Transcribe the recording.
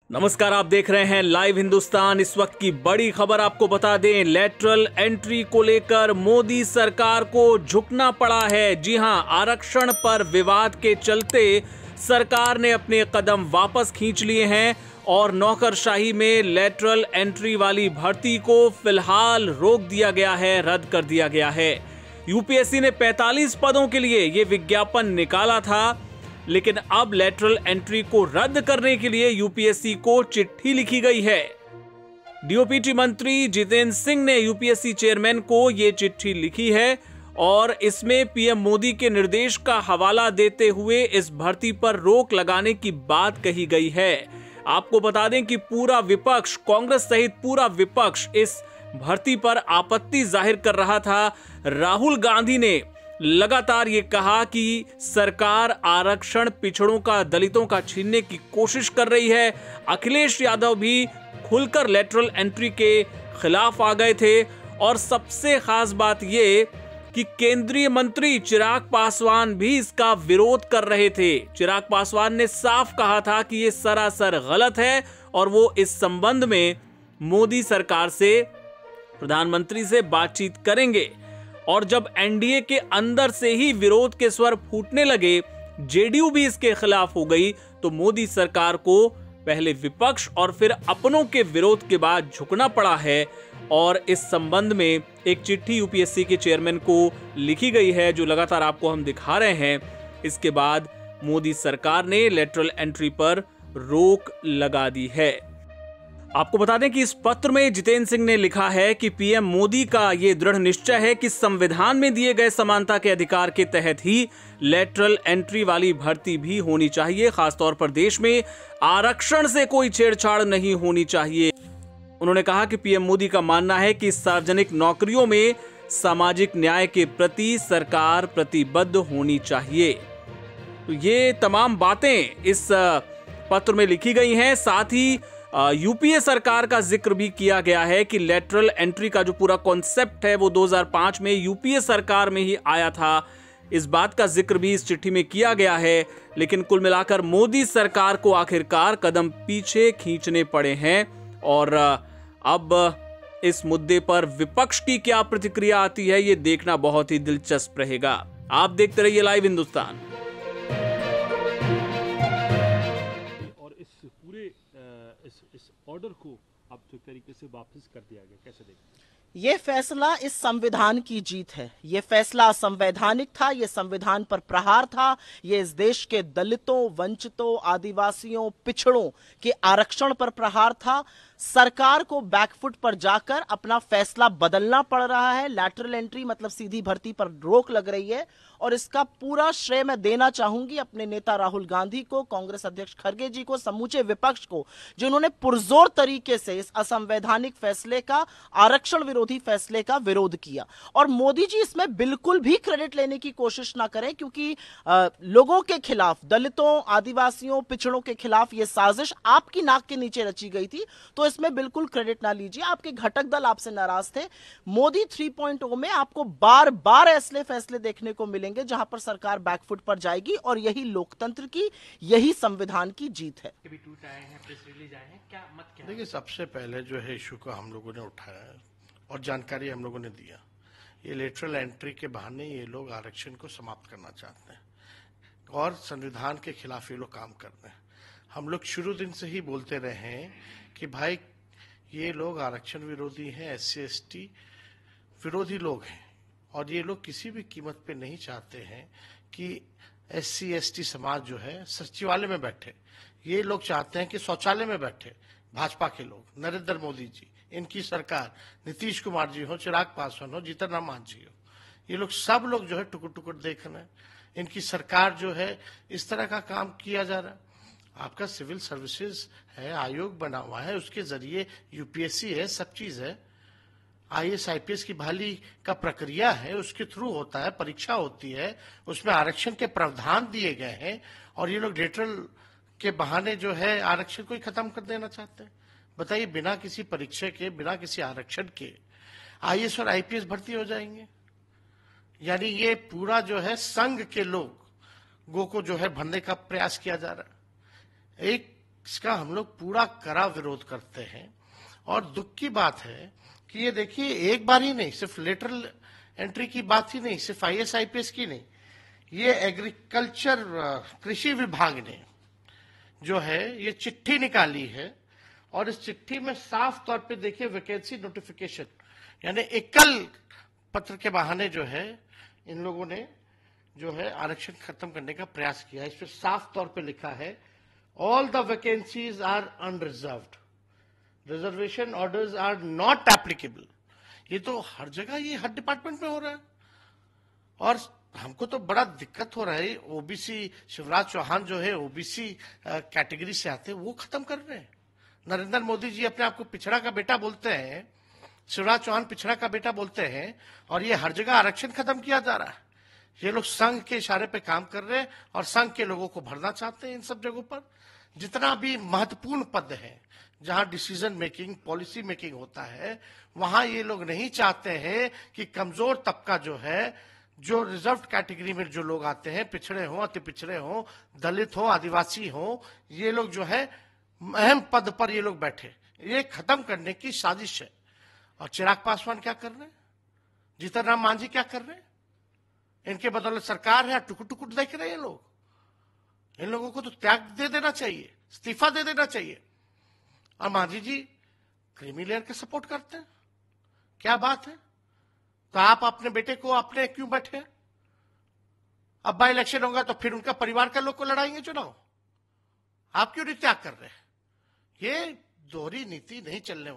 नमस्कार, आप देख रहे हैं लाइव हिंदुस्तान। इस वक्त की बड़ी खबर आपको बता दें, लेटरल एंट्री को लेकर मोदी सरकार को झुकना पड़ा है। जी हां, आरक्षण पर विवाद के चलते सरकार ने अपने कदम वापस खींच लिए हैं और नौकरशाही में लेटरल एंट्री वाली भर्ती को फिलहाल रोक दिया गया है, रद्द कर दिया गया है। यूपीएससी ने 45 पदों के लिए ये विज्ञापन निकाला था, लेकिन अब लेटरल एंट्री को रद्द करने के लिए यूपीएससी को चिट्ठी लिखी गई है। डीओपीटी मंत्री जितेंद्र सिंह ने यूपीएससी चेयरमैन को यह चिट्ठी लिखी है और इसमें पीएम मोदी के निर्देश का हवाला देते हुए इस भर्ती पर रोक लगाने की बात कही गई है। आपको बता दें कि पूरा विपक्ष, कांग्रेस सहित पूरा विपक्ष इस भर्ती पर आपत्ति जाहिर कर रहा था। राहुल गांधी ने लगातार ये कहा कि सरकार आरक्षण पिछड़ों का, दलितों का छीनने की कोशिश कर रही है। अखिलेश यादव भी खुलकर लेटरल एंट्री के खिलाफ आ गए थे और सबसे खास बात ये कि केंद्रीय मंत्री चिराग पासवान भी इसका विरोध कर रहे थे। चिराग पासवान ने साफ कहा था कि ये सरासर गलत है और वो इस संबंध में मोदी सरकार से, प्रधानमंत्री से बातचीत करेंगे। और जब एनडीए के अंदर से ही विरोध के स्वर फूटने लगे, जेडीयू भी इसके खिलाफ हो गई, तो मोदी सरकार को पहले विपक्ष और फिर अपनों के विरोध के बाद झुकना पड़ा है। और इस संबंध में एक चिट्ठी यूपीएससी के चेयरमैन को लिखी गई है, जो लगातार आपको हम दिखा रहे हैं। इसके बाद मोदी सरकार ने लेटरल एंट्री पर रोक लगा दी है। आपको बता दें कि इस पत्र में जितेंद्र सिंह ने लिखा है कि पीएम मोदी का यह दृढ़ निश्चय है कि संविधान में दिए गए समानता के अधिकार के तहत ही लेटरल एंट्री वाली भर्ती भी होनी चाहिए। खासतौर पर देश में आरक्षण से कोई छेड़छाड़ नहीं होनी चाहिए। उन्होंने कहा कि पीएम मोदी का मानना है कि सार्वजनिक नौकरियों में सामाजिक न्याय के प्रति सरकार प्रतिबद्ध होनी चाहिए। तो ये तमाम बातें इस पत्र में लिखी गई हैं। साथ ही यूपीए सरकार का जिक्र भी किया गया है कि लेटरल एंट्री का जो पूरा कॉन्सेप्ट है वो 2005 में यूपीए सरकार में ही आया था। इस बात का जिक्र भी इस चिट्ठी में किया गया है। लेकिन कुल मिलाकर मोदी सरकार को आखिरकार कदम पीछे खींचने पड़े हैं और अब इस मुद्दे पर विपक्ष की क्या प्रतिक्रिया आती है, ये देखना बहुत ही दिलचस्प रहेगा। आप देखते रहिए लाइव हिंदुस्तान। इस ऑर्डर को अब जो तरीके से वापस कर दिया गया, कैसे देखते? ये फैसला इस संविधान की जीत है। ये फैसला असंवैधानिक था, ये संविधान पर प्रहार था, ये इस देश के दलितों, वंचितों, आदिवासियों, पिछड़ों के आरक्षण पर प्रहार था। सरकार को बैकफुट पर जाकर अपना फैसला बदलना पड़ रहा है। लैटरल एंट्री मतलब सीधी भर्ती पर रोक लग रही है और इसका पूरा श्रेय मैं देना चाहूंगी अपने नेता राहुल गांधी को, कांग्रेस अध्यक्ष खड़गे जी को, समूचे विपक्ष को, जिन्होंने पुरजोर तरीके से इस असंवैधानिक फैसले का, आरक्षण विरोधी फैसले का विरोध किया। और मोदी जी इसमें बिल्कुल भी क्रेडिट लेने की कोशिश ना करें, क्योंकि लोगों के खिलाफ, दलितों, आदिवासियों, पिछड़ों के खिलाफ यह साजिश आपकी नाक के नीचे रची गई थी। तो इसमें बिल्कुल क्रेडिट ना लीजिए। आपके घटक दल आपसे नाराज थे। मोदी 3.0 में आपको बार बार ऐसे फैसले देखने को मिलेंगे जहां पर सरकार बैकफुट पर जाएगी और यही लोकतंत्र की, यही संविधान की जीत है। देखिए, सबसे पहले जो है इशू को हम लोगों ने उठाया है और जानकारी हम लोगों ने दिया। ये लेटरल एंट्री के बहाने ये लोग आरक्षण को समाप्त करना चाहते हैं और संविधान के खिलाफ ये लोग काम कर रहे हैं। हम लोग शुरू दिन से ही बोलते रहे हैं कि भाई ये लोग आरक्षण विरोधी हैं, SC ST विरोधी लोग हैं और ये लोग किसी भी कीमत पे नहीं चाहते हैं कि SC ST समाज जो है सचिवालय में बैठे। ये लोग चाहते हैं कि शौचालय में बैठे भाजपा के लोग, नरेंद्र मोदी जी, इनकी सरकार, नीतीश कुमार जी हो, चिराग पासवान हो, जीतन राम मांझी हो, ये लोग सब लोग जो है टुकुर टुकुर देख रहे हैं। इनकी सरकार जो है इस तरह का काम किया जा रहा है। आपका सिविल सर्विसेज है, आयोग बना हुआ है, उसके जरिए यूपीएससी है, सब चीज है, IAS IPS की बहाली का प्रक्रिया है, उसके थ्रू होता है, परीक्षा होती है, उसमें आरक्षण के प्रावधान दिए गए हैं और ये लोग लेटरल के बहाने जो है आरक्षण को ही खत्म कर देना चाहते हैं। बताइए, बिना किसी परीक्षा के, बिना किसी आरक्षण के IAS और IPS भर्ती हो जाएंगे? यानी ये पूरा जो है संघ के लोगों को जो है भरने का प्रयास किया जा रहा है। एक इसका हम लोग पूरा कड़ा विरोध करते हैं। और दुख की बात है कि ये देखिए, एक बार ही नहीं, सिर्फ लेटरल एंट्री की बात ही नहीं, सिर्फ IAS IPS की नहीं, ये एग्रीकल्चर कृषि विभाग ने जो है ये चिट्ठी निकाली है, और इस चिट्ठी में साफ तौर पे देखिए वैकेंसी नोटिफिकेशन, यानी एकल पत्र के बहाने जो है इन लोगों ने जो है आरक्षण खत्म करने का प्रयास किया है। इस पर साफ तौर पे लिखा है, all the vacancies are unreserved, reservation orders are not applicable. ये तो हर जगह, ये हर डिपार्टमेंट में हो रहा है, और हमको तो बड़ा दिक्कत हो रहा है। ओबीसी शिवराज चौहान जो है ओबीसी कैटेगरी से आते हैं, वो खत्म कर रहे हैं। नरेंद्र मोदी जी अपने आप को पिछड़ा का बेटा बोलते हैं, शिवराज चौहान पिछड़ा का बेटा बोलते हैं, और ये हर जगह आरक्षण खत्म किया जा रहा है। ये लोग संघ के इशारे पे काम कर रहे हैं और संघ के लोगों को भरना चाहते हैं इन सब जगहों पर। जितना भी महत्वपूर्ण पद है, जहां डिसीजन मेकिंग, पॉलिसी मेकिंग होता है, वहां ये लोग नहीं चाहते हैं कि कमजोर तबका जो है, जो रिजर्व कैटेगरी में जो लोग आते हैं, पिछड़े हों, अति पिछड़े हों, दलित हों, आदिवासी हों, ये लोग जो है अहम पद पर ये लोग बैठे। ये खत्म करने की साजिश है। और चिराग पासवान क्या कर रहे हैं, जीतन राम मांझी क्या कर रहे हैं, इनके बदौलत सरकार है, टुकुर टुकुर देख रहे हैं लोग। इन लोगों को तो त्याग दे देना चाहिए, इस्तीफा दे देना चाहिए। और मांझी जी क्रीमी लेयर के सपोर्ट करते हैं, क्या बात है। तो आप अपने बेटे को अपने क्यों बैठे? अब बाई इलेक्शन होगा तो फिर उनका परिवार का लोग को लड़ाएंगे चुनाव, आप क्यों नहीं त्याग कर रहे हैं? ये दोहरी नीति नहीं चलने